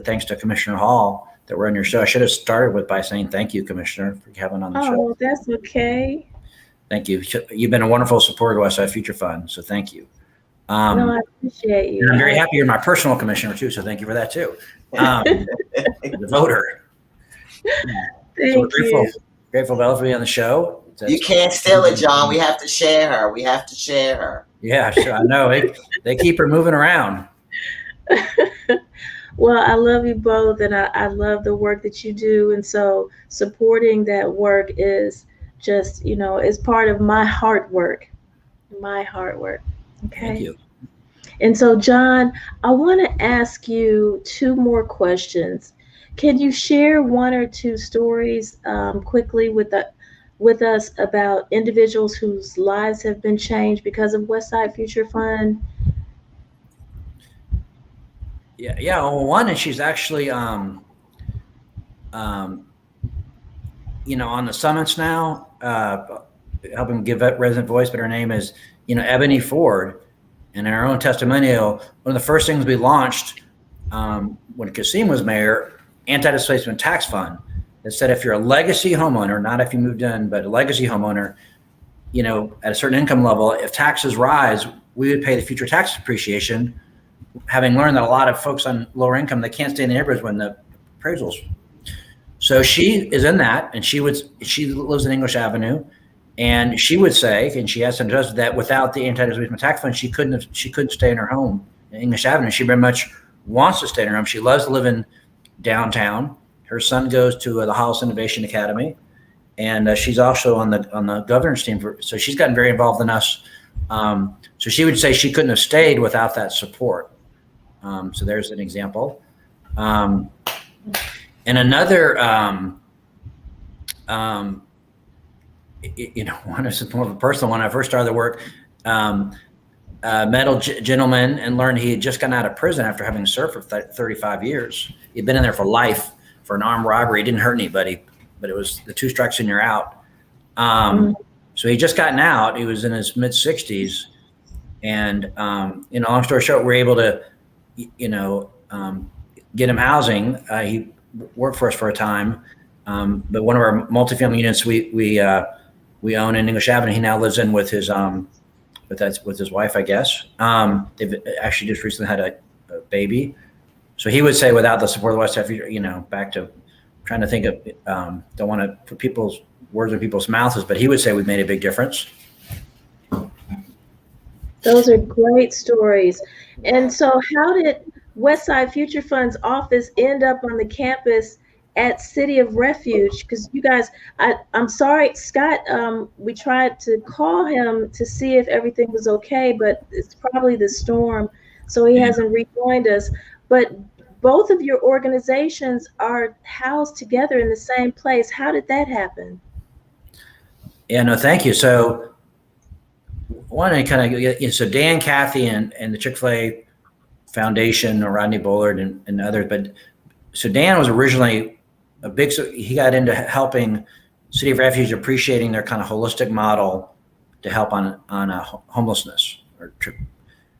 [SPEAKER 3] Thanks to Commissioner Hall that we're on your show. I should have started by saying thank you, Commissioner, for having on the show.
[SPEAKER 2] Oh, that's okay.
[SPEAKER 3] Thank you. You've been a wonderful supporter of Westside Future Fund, so thank you.
[SPEAKER 2] No, I appreciate you.
[SPEAKER 3] And I'm very happy you're my personal commissioner too, so thank you for that too. The voter.
[SPEAKER 2] Thank you.
[SPEAKER 3] Grateful to be on the show.
[SPEAKER 1] You can't steal it, John. We have to share her. We have to share her.
[SPEAKER 3] Yeah, sure. I know. They keep her moving around.
[SPEAKER 2] Well, I love you both, and I love the work that you do. And so supporting that work is just, is part of my heart work. My heart work. Okay.
[SPEAKER 3] Thank you.
[SPEAKER 2] And so, John, I want to ask you two more questions. Can you share one or two stories quickly with us about individuals whose lives have been changed because of Westside Future Fund?
[SPEAKER 3] Yeah. Well, one, and she's actually, on the summits now, helping give that resident voice. But her name is, Ebony Ford. And in our own testimonial, one of the first things we launched when Kasim was mayor, anti-displacement tax fund, that said if you're a legacy homeowner, not if you moved in, but a legacy homeowner, at a certain income level, if taxes rise, we would pay the future tax depreciation, having learned that a lot of folks on lower income, they can't stay in the neighborhoods when the appraisals. So she is in that, and she lives in English Avenue. And she would say, and she has some judges, that without the anti-displacement tax fund, she couldn't stay in her home in English Avenue. She very much wants to stay in her home. She loves living downtown. Her son goes to the Hollis Innovation Academy, and she's also on the governance team. So she's gotten very involved in us. So she would say she couldn't have stayed without that support. So there's an example. And another, one is more of a personal one. I first started the work, met a gentleman and learned he had just gotten out of prison after having served for 35 years. He'd been in there for life for an armed robbery. He didn't hurt anybody, but it was the 2 strikes and you're out. So he just gotten out. He was in his mid 60s, and long story short, we're able to, get him housing. He worked for us for a time, but one of our multifamily units we own in English Avenue, he now lives in with his wife, I guess. They've actually just recently had a baby. So he would say, without the support of the Westside, back to trying to think of, don't want to put people's words in people's mouths, but he would say we've made a big difference.
[SPEAKER 2] Those are great stories. And so how did Westside Future Fund's office end up on the campus at City of Refuge? Because you guys, I'm sorry, Scott, we tried to call him to see if everything was okay, but it's probably the storm, so he hasn't rejoined us. But both of your organizations are housed together in the same place. How did that happen?
[SPEAKER 3] Yeah, no, thank you. So so Dan, Kathy, and the Chick-fil-A Foundation, or Rodney Bullard and others, but so Dan was originally he got into helping City of Refuge, appreciating their kind of holistic model to help on homelessness.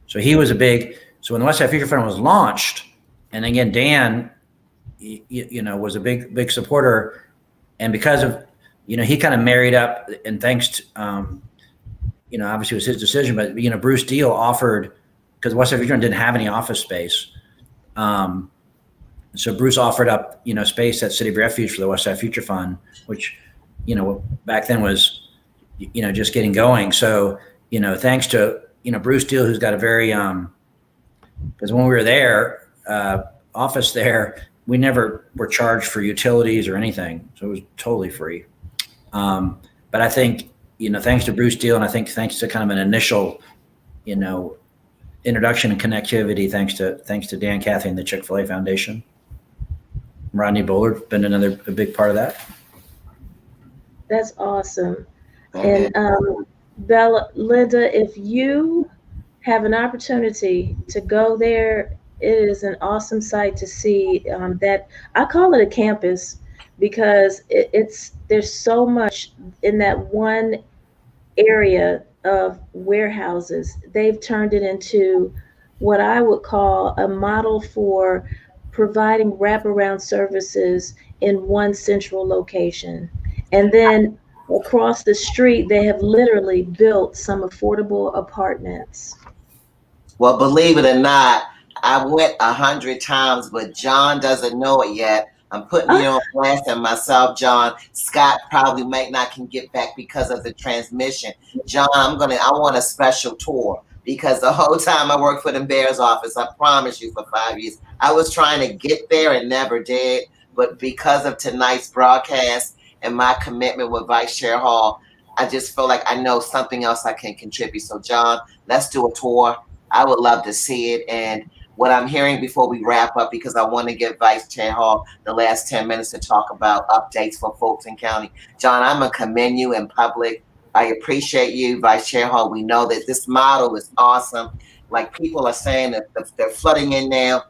[SPEAKER 3] So he was so when the Westside Future Fund was launched, and again, Dan, was a big supporter, and because of, he kind of married up, and thanks to, obviously it was his decision, but, Bruce Deal offered, because Westside Future Fund didn't have any office space. So Bruce offered up, space at City of Refuge for the Westside Future Fund, which, back then was, just getting going. So, thanks to, Bruce Deal, who's got a very, because when we were there, office there, we never were charged for utilities or anything. So it was totally free. But I think, thanks to Bruce Deal, and I think thanks to kind of an initial, introduction and connectivity, thanks to Dan, Kathy, and the Chick-fil-A Foundation. Rodney Bullard been a big part of that.
[SPEAKER 2] That's awesome. And Linda, if you have an opportunity to go there, it is an awesome sight to see. That I call it a campus because there's so much in that one area of warehouses. They've turned it into what I would call a model for providing wraparound services in one central location. And then across the street, they have literally built some affordable apartments.
[SPEAKER 1] Well, believe it or not, I went 100 times, but John doesn't know it yet. I'm putting you on blast, and myself, John. Scott probably might not can get back because of the transmission. John, I want a special tour because the whole time I worked for the Bears office, I promise you, for 5 years, I was trying to get there and never did. But because of tonight's broadcast and my commitment with Vice Chair Hall, I just feel like I know something else I can contribute. So, John, let's do a tour. I would love to see it. And what I'm hearing before we wrap up, because I want to give Vice Chair Hall the last 10 minutes to talk about updates for Fulton County. John, I'm going to commend you in public. I appreciate you, Vice Chair Hall. We know that this model is awesome. Like people are saying that they're flooding in now.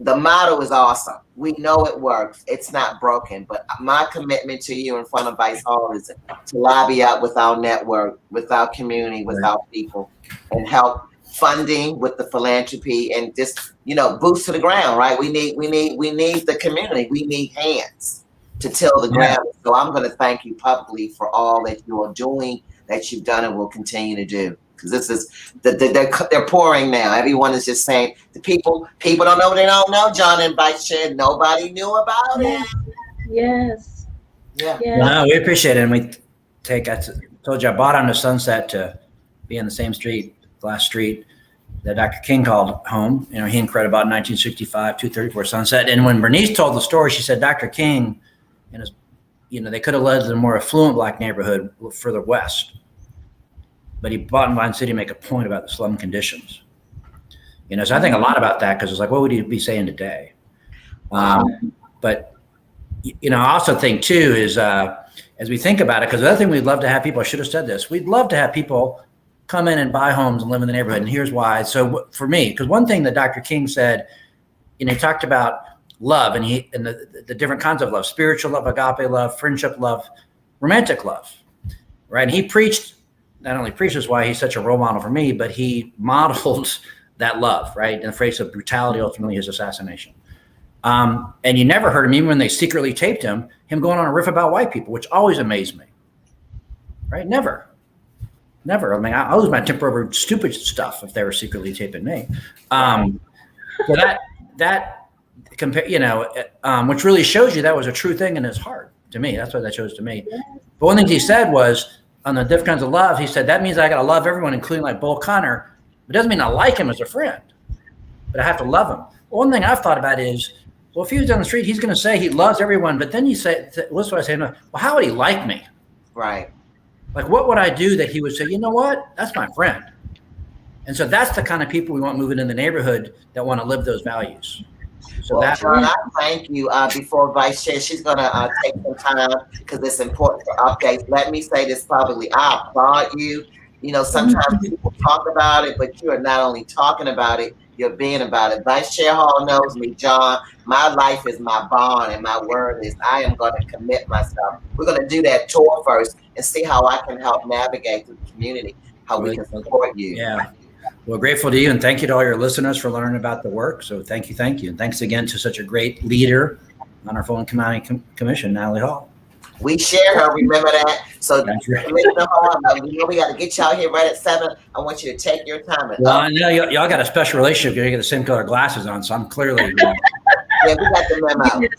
[SPEAKER 1] The model is awesome. We know it works. It's not broken. But my commitment to you in front of Vice Hall is to lobby up with our network, with our community, with our people, and help funding with the philanthropy and just, boots to the ground, right? We need the community. We need hands to till the ground. So I'm going to thank you publicly for all that you are doing, that you've done and will continue to do. Because this is they're pouring now. Everyone is just saying the people don't know what they don't know. John and Vice Chair, nobody knew about it.
[SPEAKER 2] Yes.
[SPEAKER 1] Yeah.
[SPEAKER 3] No, we appreciate it, and I told you I bought on the Sunset to be in the same street, last street that Dr. King called home. He inquired about 1965, 234 Sunset. And when Bernice told the story, she said Dr. King and his, they could have led to a more affluent Black neighborhood further west. But he bought in Vine City to make a point about the slum conditions. So I think a lot about that because it's like, what would he be saying today? But, I also think too is as we think about it, because the other thing we'd love to have people, I should have said this, we'd love to have people come in and buy homes and live in the neighborhood. And here's why. So for me, because one thing that Dr. King said, he talked about love and the different kinds of love, spiritual love, agape love, friendship love, romantic love, right? And he preached, not only preaches why he's such a role model for me, but he modeled that love, right? In the face of brutality, ultimately his assassination. And you never heard him, even when they secretly taped him going on a riff about white people, which always amazed me, right? Never. I mean, I lose my temper over stupid stuff if they were secretly taping me. So that compare, which really shows you that was a true thing in his heart to me. That's what that shows to me. But one thing he said was, on the different kinds of love, he said, that means I got to love everyone, including like Bull Connor. It doesn't mean I like him as a friend, but I have to love him. One thing I've thought about is, well, if he was down the street, he's going to say he loves everyone. But then you say, what's what I say? Well, how would he like me?
[SPEAKER 1] Right.
[SPEAKER 3] Like, what would I do that he would say, you know what? That's my friend. And so that's the kind of people we want moving in the neighborhood that want to live those values. So
[SPEAKER 1] John, I thank you. Before Vice Chair, she's going to take some time because it's important for updates. Let me say this publicly. I applaud you. Sometimes people talk about it, but you are not only talking about it, you're being about it. Vice Chair Hall knows me, John. My life is my bond, and my word is I am going to commit myself. We're going to do that tour first and see how I can help navigate through the community, how we can support you.
[SPEAKER 3] Yeah. Well, grateful to you, and thank you to all your listeners for learning about the work. So thank you. And thanks again to such a great leader on our Fulton County Commission, Natalie Hall.
[SPEAKER 1] We share her, remember that? So Commissioner Hall, we got to get y'all here right at 7. I want you to take your time.
[SPEAKER 3] Well, I know y'all got a special relationship. You get the same color glasses on, so I'm clearly.
[SPEAKER 1] Yeah, we got the memo.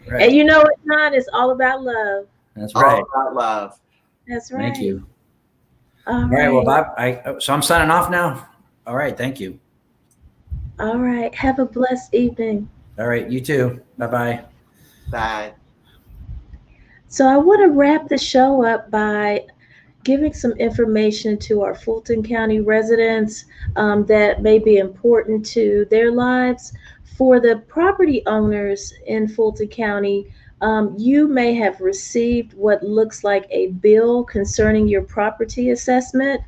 [SPEAKER 2] Right. And you know what, John? It's all about love.
[SPEAKER 3] That's right.
[SPEAKER 1] All about love.
[SPEAKER 2] That's right.
[SPEAKER 3] Thank you.
[SPEAKER 2] All
[SPEAKER 3] right. Well, Bob, so I'm signing off now. All right. Thank you.
[SPEAKER 2] All right. Have a blessed evening.
[SPEAKER 3] All right. You too. Bye-bye.
[SPEAKER 1] Bye.
[SPEAKER 2] So I want to wrap the show up by giving some information to our Fulton County residents that may be important to their lives. For the property owners in Fulton County, you may have received what looks like a bill concerning your property assessment.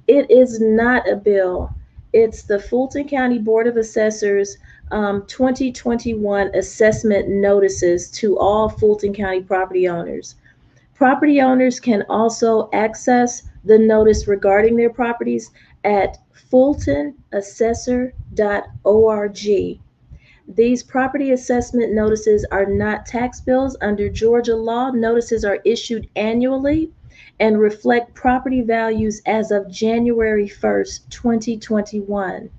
[SPEAKER 2] It is not a bill. It's the Fulton County Board of Assessors 2021 assessment notices to all Fulton County property owners. Property owners can also access the notice regarding their properties at fultonassessor.org. These property assessment notices are not tax bills. Under Georgia law, notices are issued annually and reflect property values as of January 1st, 2021.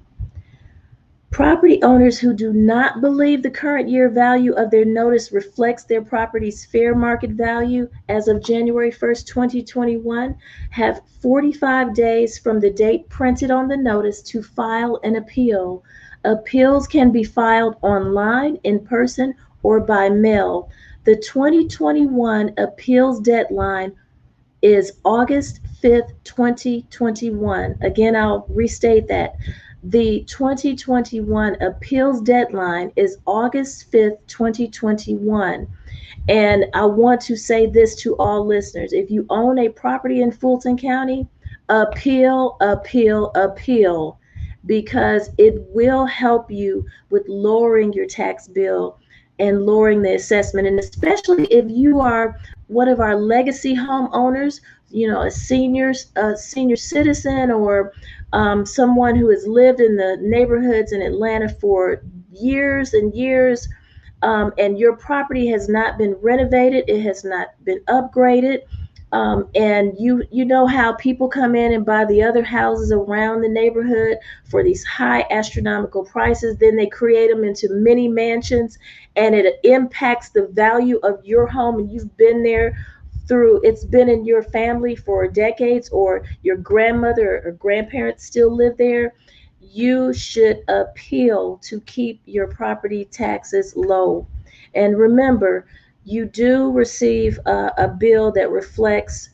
[SPEAKER 2] Property owners who do not believe the current year value of their notice reflects their property's fair market value as of January 1st, 2021, have 45 days from the date printed on the notice to file an appeal. Appeals can be filed online, in person, or by mail. The 2021 appeals deadline is August 5th, 2021. Again, I'll restate that. The 2021 appeals deadline is August 5th, 2021. And I want to say this to all listeners. If you own a property in Fulton County, appeal, appeal, appeal, because it will help you with lowering your tax bill and lowering the assessment. And especially if you are one of our legacy homeowners, a senior citizen, or someone who has lived in the neighborhoods in Atlanta for years and years, and your property has not been renovated, it has not been upgraded, and you know how people come in and buy the other houses around the neighborhood for these high astronomical prices, then they create them into mini mansions, and it impacts the value of your home, and you've been there through, it's been in your family for decades, or your grandmother or grandparents still live there. You should appeal to keep your property taxes low. And remember, you do receive a bill that reflects,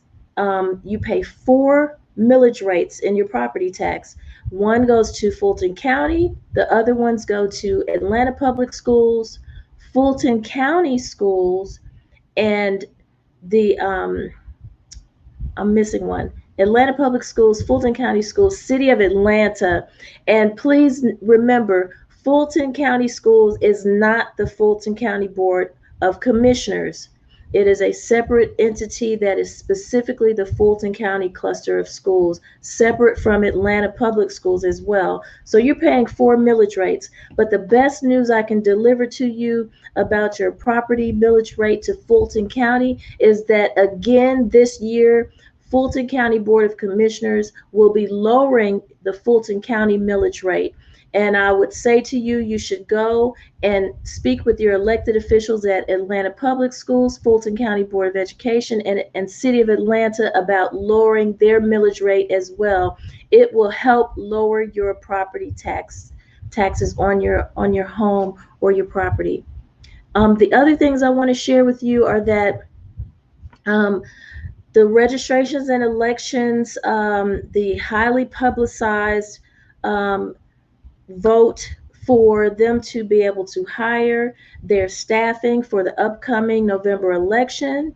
[SPEAKER 2] you pay four millage rates in your property tax. One goes to Fulton County, the other ones go to Atlanta Public Schools, Fulton County Schools, and the I'm missing one. Atlanta Public Schools, Fulton County Schools, City of Atlanta. And please remember, Fulton County Schools is not the Fulton County Board of Commissioners. It is a separate entity that is specifically the Fulton County cluster of schools, separate from Atlanta Public Schools as well. So you're paying four millage rates. But the best news I can deliver to you about your property millage rate to Fulton County is that, again, this year, Fulton County Board of Commissioners will be lowering the Fulton County millage rate. And I would say to you, you should go and speak with your elected officials at Atlanta Public Schools, Fulton County Board of Education, and City of Atlanta about lowering their millage rate as well. It will help lower your property taxes on your home or your property. The other things I want to share with you are that the registrations and elections, the highly publicized vote for them to be able to hire their staffing for the upcoming November election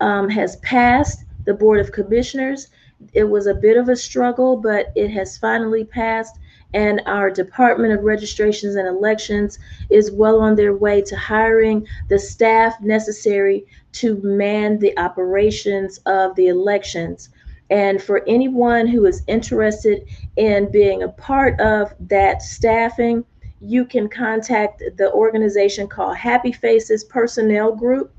[SPEAKER 2] has passed the Board of Commissioners. It was a bit of a struggle, but it has finally passed, and our Department of Registrations and Elections is well on their way to hiring the staff necessary to man the operations of the elections. And for anyone who is interested in being a part of that staffing, you can contact the organization called Happy Faces Personnel Group.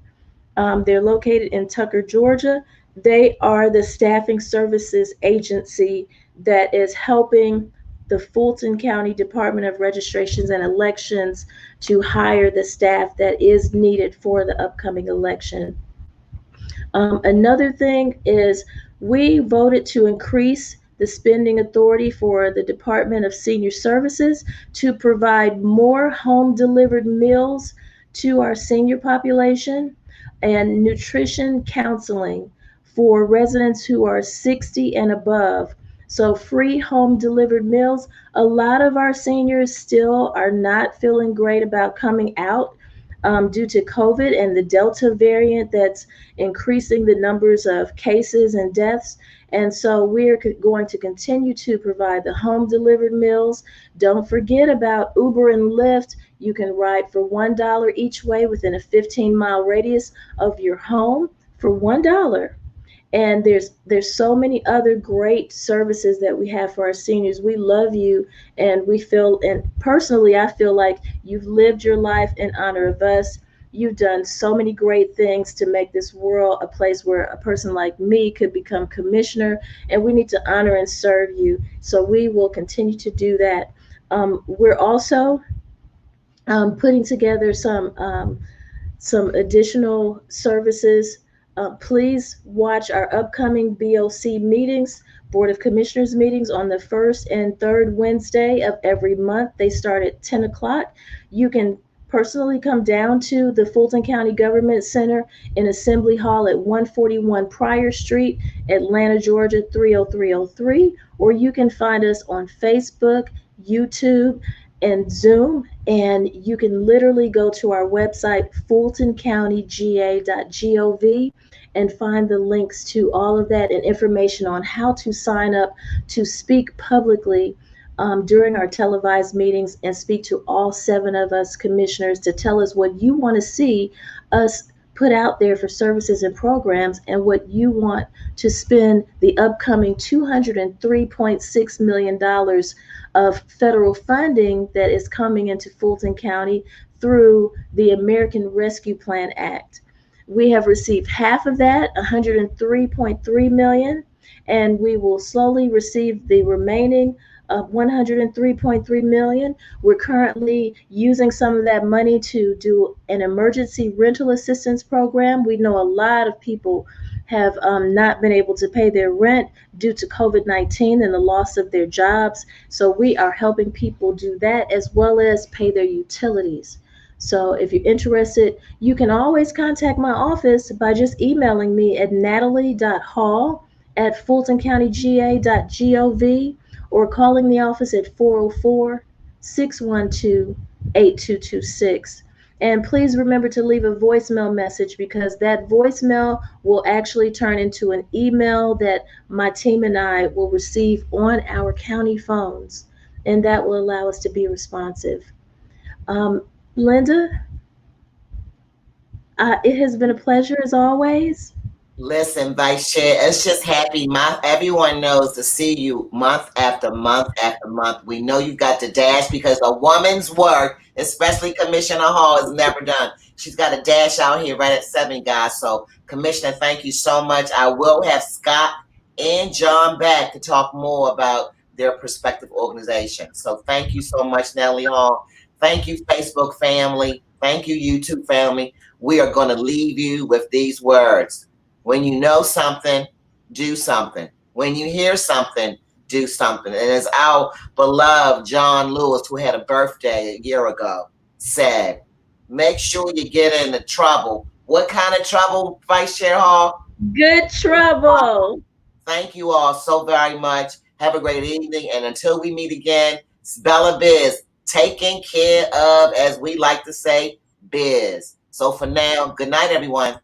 [SPEAKER 2] They're located in Tucker, Georgia. They are the staffing services agency that is helping the Fulton County Department of Registrations and Elections to hire the staff that is needed for the upcoming election. Another thing is we voted to increase the spending authority for the Department of Senior Services to provide more home delivered meals to our senior population and nutrition counseling for residents who are 60 and above. So free home delivered meals. A lot of our seniors still are not feeling great about coming out due to COVID and the Delta variant that's increasing the numbers of cases and deaths. And so we're going to continue to provide the home delivered meals. Don't forget about Uber and Lyft. You can ride for $1 each way within a 15-mile radius of your home for $1. And there's so many other great services that we have for our seniors. We love you, and we feel, and personally, I feel like you've lived your life in honor of us. You've done so many great things to make this world a place where a person like me could become commissioner, and we need to honor and serve you. So we will continue to do that. We're also putting together some additional services. Please watch our upcoming BOC meetings, Board of Commissioners meetings, on the first and third Wednesday of every month. They start at 10 o'clock. You can personally come down to the Fulton County Government Center in Assembly Hall at 141 Pryor Street, Atlanta, Georgia 30303, or you can find us on Facebook, YouTube, and Zoom, and you can literally go to our website, fultoncountyga.gov, and find the links to all of that and information on how to sign up to speak publicly during our televised meetings and speak to all 7 of us commissioners to tell us what you want to see us put out there for services and programs, and what you want to spend the upcoming $203.6 million of federal funding that is coming into Fulton County through the American Rescue Plan Act. We have received half of that, 103.3 million, and we will slowly receive the remaining 103.3 million. We're currently using some of that money to do an emergency rental assistance program. We know a lot of people have not been able to pay their rent due to COVID-19 and the loss of their jobs. So we are helping people do that as well as pay their utilities. So if you're interested, you can always contact my office by just emailing me at natalie.hall@fultoncountyga.gov, or calling the office at 404-612-8226. And please remember to leave a voicemail message, because that voicemail will actually turn into an email that my team and I will receive on our county phones, and that will allow us to be responsive. Linda, it has been a pleasure as always.
[SPEAKER 1] Listen, Vice Chair, it's just happy. Everyone knows to see you month after month after month. We know you've got to dash, because a woman's work, especially Commissioner Hall, is never done. She's got to dash out here right at 7, guys. So, Commissioner, thank you so much. I will have Scott and John back to talk more about their prospective organization. So, thank you so much, Natalie Hall. Thank you, Facebook family. Thank you, YouTube family. We are going to leave you with these words. When you know something, do something. When you hear something, do something. And as our beloved John Lewis, who had a birthday a year ago, said, make sure you get into trouble. What kind of trouble, Vice Chair Hall?
[SPEAKER 2] Good trouble.
[SPEAKER 1] Thank you all so very much. Have a great evening. And until we meet again, it's Bella Biz, taking care of, as we like to say, biz. So for now, good night, everyone.